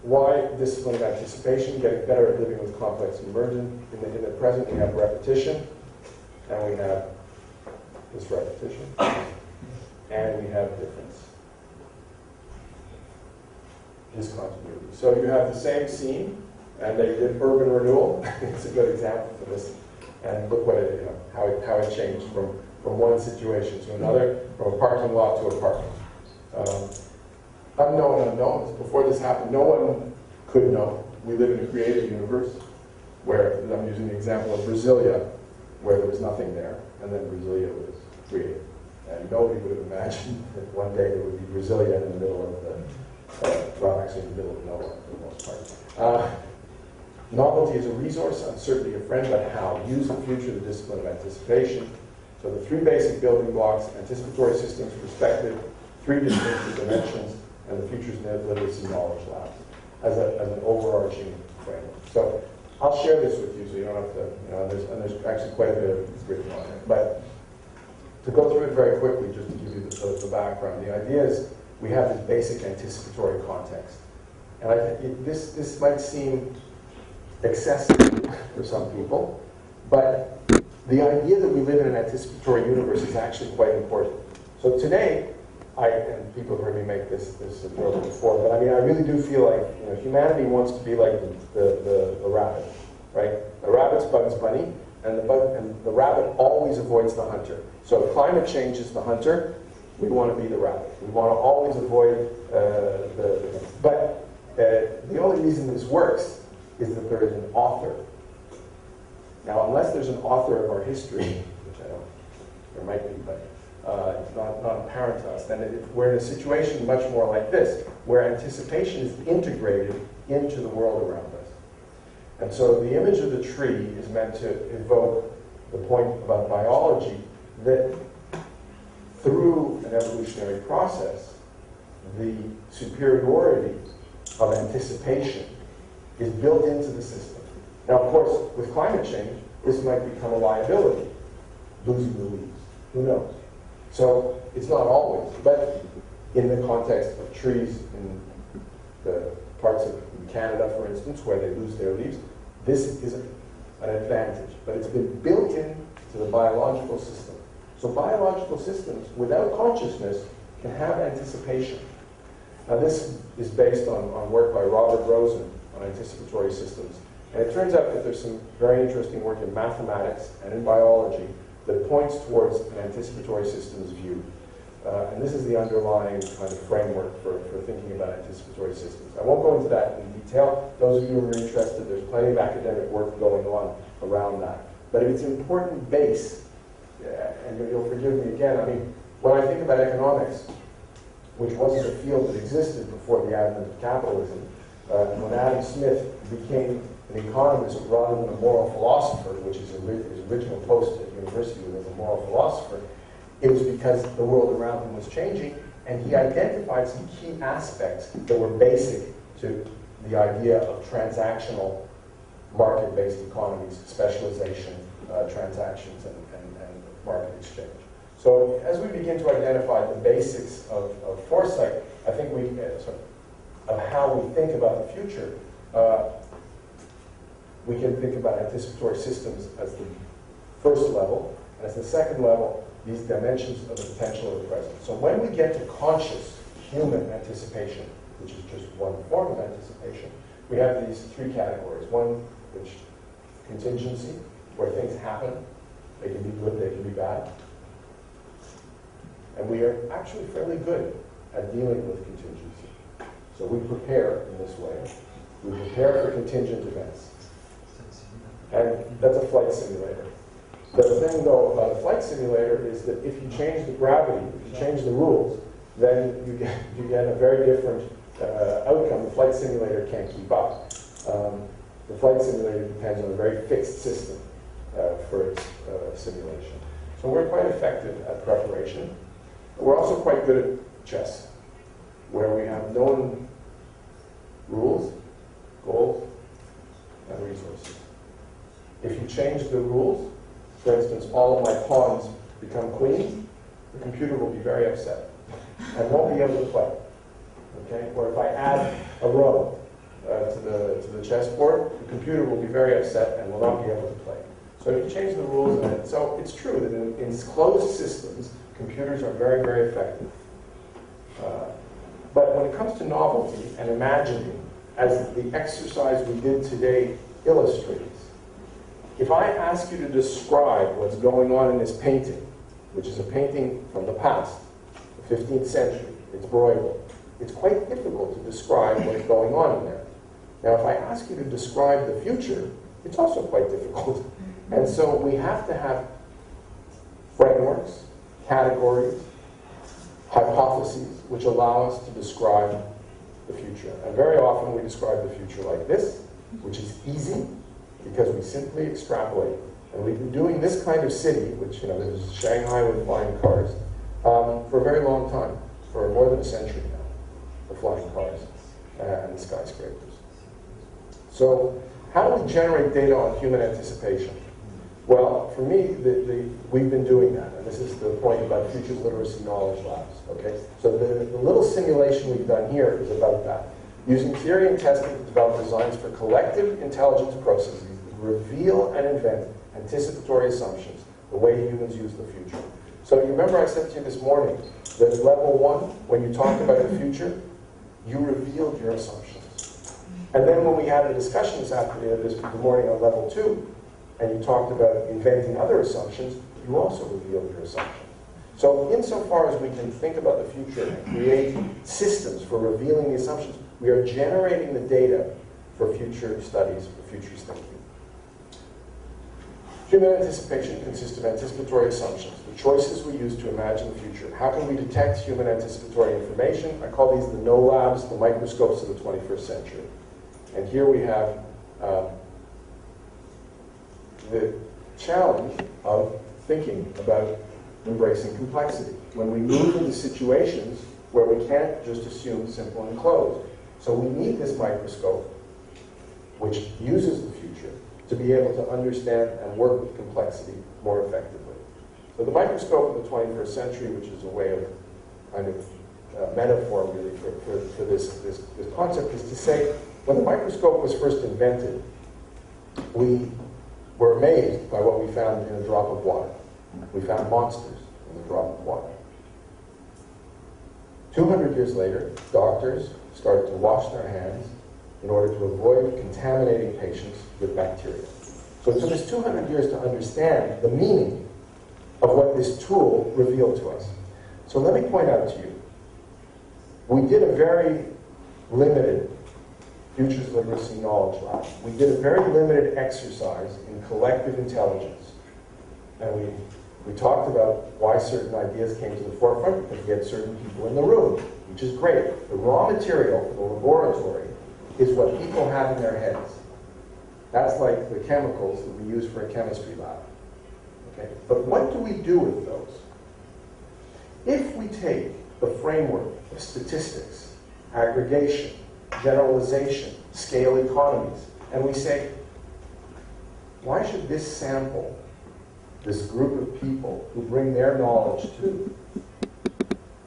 Why discipline of anticipation? Getting better at living with complex emergent. In the present, we have repetition, and we have this repetition, and we have difference. Discontinuity. So you have the same scene, and they did urban renewal. It's a good example for this. And look what it, how it changed from one situation to another, from a parking lot to a parking. Unknown unknowns. Before this happened, no one could know. We live in a creative universe where, I'm using the example of Brasilia, where there was nothing there, and then Brasilia was created. And nobody would have imagined that one day there would be Brasilia in the middle of the, well, actually in the middle of nowhere for the most part. Novelty is a resource, uncertainty a friend, but how? Use the future, the discipline of anticipation. So the three basic building blocks: anticipatory systems, perspective, three distinctive dimensions, and the future's literacy knowledge labs as an overarching framework. So I'll share this with you so you don't have to, there's actually quite a bit of written on it. But to go through it very quickly, just to give you the background, the idea is we have this basic anticipatory context. And this might seem excessive for some people, but the idea that we live in an anticipatory universe is actually quite important. So today, and people have heard me make this joke before, but I mean, I really do feel like humanity wants to be like the rabbit, right? The rabbit's Bugs Bunny, and the rabbit always avoids the hunter. So if climate change is the hunter, we want to be the rabbit. We want to always avoid but the only reason this works is that there is an author. Now, unless there's an author of our history, which I don't, there might be, but it's not apparent to us, then we're in a situation much more like this, where anticipation is integrated into the world around us. And so the image of the tree is meant to evoke the point about biology that through an evolutionary process, the superiority of anticipation is built into the system. Now, of course, with climate change, this might become a liability, losing the leaves. Who knows? So it's not always, but in the context of trees in the parts of Canada, for instance, where they lose their leaves, this is an advantage. But it's been built into the biological system. So biological systems, without consciousness, can have anticipation. Now, this is based on work by Robert Rosen on anticipatory systems. And it turns out that there's some very interesting work in mathematics and in biology that points towards an anticipatory systems view. And this is the underlying kind of framework for thinking about anticipatory systems. I won't go into that in detail. Those of you who are interested, there's plenty of academic work going on around that. But it's an important base, and you'll forgive me again, I mean, when I think about economics, which wasn't a field that existed before the advent of capitalism, when Adam Smith became an economist rather than a moral philosopher, which is his original post at university was as a moral philosopher, it was because the world around him was changing, and he identified some key aspects that were basic to the idea of transactional market-based economies, specialization, transactions, and market exchange. So as we begin to identify the basics of foresight, I think of how we think about the future, we can think about anticipatory systems as the first level, and as the second level, these dimensions of the potential of the present. So when we get to conscious human anticipation, which is just one form of anticipation, we have these three categories. One, which contingency, where things happen. They can be good, they can be bad. And we are actually fairly good at dealing with contingency. So we prepare in this way. We prepare for contingent events. And that's a flight simulator. The thing, though, about a flight simulator is that if you change the gravity, if you change the rules, then you get a very different outcome. The flight simulator can't keep up. The flight simulator depends on a very fixed system for its simulation. So we're quite effective at preparation. We're also quite good at chess, where we have known rules, goals, and resources. If you change the rules, for instance, all of my pawns become queens, the computer will be very upset and won't be able to play. Okay? Or if I add a row, chessboard, the computer will be very upset and will not be able to play. So if you change the rules in it, so it's true that in closed systems, computers are very, very effective. But when it comes to novelty and imagining, as the exercise we did today illustrates, if I ask you to describe what's going on in this painting, which is a painting from the past, the 15th century, it's Bruegel, it's quite difficult to describe what's going on in there. Now, if I ask you to describe the future, it's also quite difficult. And so we have to have frameworks, categories, hypotheses, which allow us to describe the future. And very often we describe the future like this, which is easy, because we simply extrapolate. And we've been doing this kind of city, which, this is Shanghai with flying cars, for a very long time, for more than a century now, the flying cars and the skyscrapers. So how do we generate data on human anticipation? Well, for me, we've been doing that, and this is the point about Futures Literacy Knowledge Labs, okay? So the little simulation we've done here is about that. Using theory and testing to develop designs for collective intelligence processes that reveal and invent anticipatory assumptions, the way humans use the future. So you remember I said to you this morning that at level 1, when you talked about the future, you revealed your assumptions. And then when we had a discussion this morning on level 2, and you talked about inventing other assumptions, you also revealed your assumptions. So insofar as we can think about the future and create systems for revealing the assumptions, we are generating the data for future studies, for future thinking. Human anticipation consists of anticipatory assumptions, the choices we use to imagine the future. How can we detect human anticipatory information? I call these the no-labs, the microscopes of the 21st century. And here we have the challenge of thinking about embracing complexity. When we move into situations where we can't just assume simple and closed. So we need this microscope, which uses the future, to be able to understand and work with complexity more effectively. So the microscope of the 21st century, which is a way of kind of metaphor really for this concept, is to say, when the microscope was first invented, we were amazed by what we found in a drop of water. We found monsters in a drop of water. 200 years later, doctors started to wash their hands in order to avoid contaminating patients with bacteria. So it took us 200 years to understand the meaning of what this tool revealed to us. So let me point out to you, we did a very limited Futures Literacy Knowledge Lab. We did a very limited exercise in collective intelligence. And we talked about why certain ideas came to the forefront, because we had certain people in the room, which is great. The raw material for the laboratory is what people have in their heads. That's like the chemicals that we use for a chemistry lab. Okay? But what do we do with those? If we take the framework of statistics, aggregation, generalization, scale economies, and we say, why should this sample, this group of people who bring their knowledge to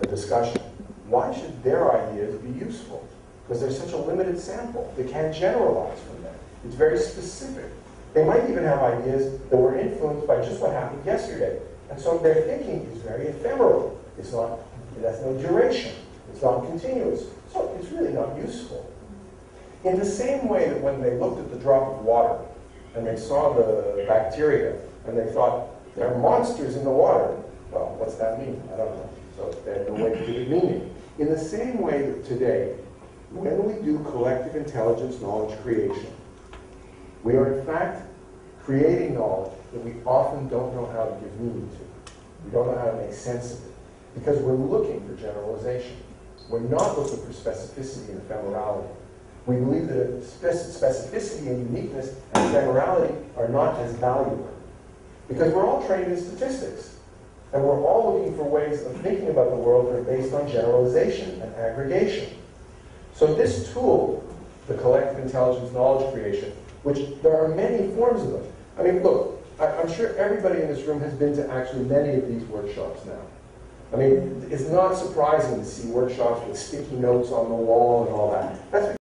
a discussion, why should their ideas be useful? Because they're such a limited sample. They can't generalize from that. It's very specific. They might even have ideas that were influenced by just what happened yesterday. And so their thinking is very ephemeral. It has no duration. It's not continuous. So it's really not useful. In the same way that when they looked at the drop of water and they saw the bacteria and they thought, there are monsters in the water. Well, what's that mean? I don't know. So they had no way to give it meaning. In the same way that today, when we do collective intelligence knowledge creation, we are in fact creating knowledge that we often don't know how to give meaning to. We don't know how to make sense of it. Because we're looking for generalization. We're not looking for specificity and ephemerality. We believe that specificity and uniqueness and ephemerality are not as valuable. Because we're all trained in statistics. And we're all looking for ways of thinking about the world that are based on generalization and aggregation. So this tool, the collective intelligence knowledge creation, which there are many forms of them. I mean, look, I'm sure everybody in this room has been to actually many of these workshops now. I mean, it's not surprising to see workshops with sticky notes on the wall and all that.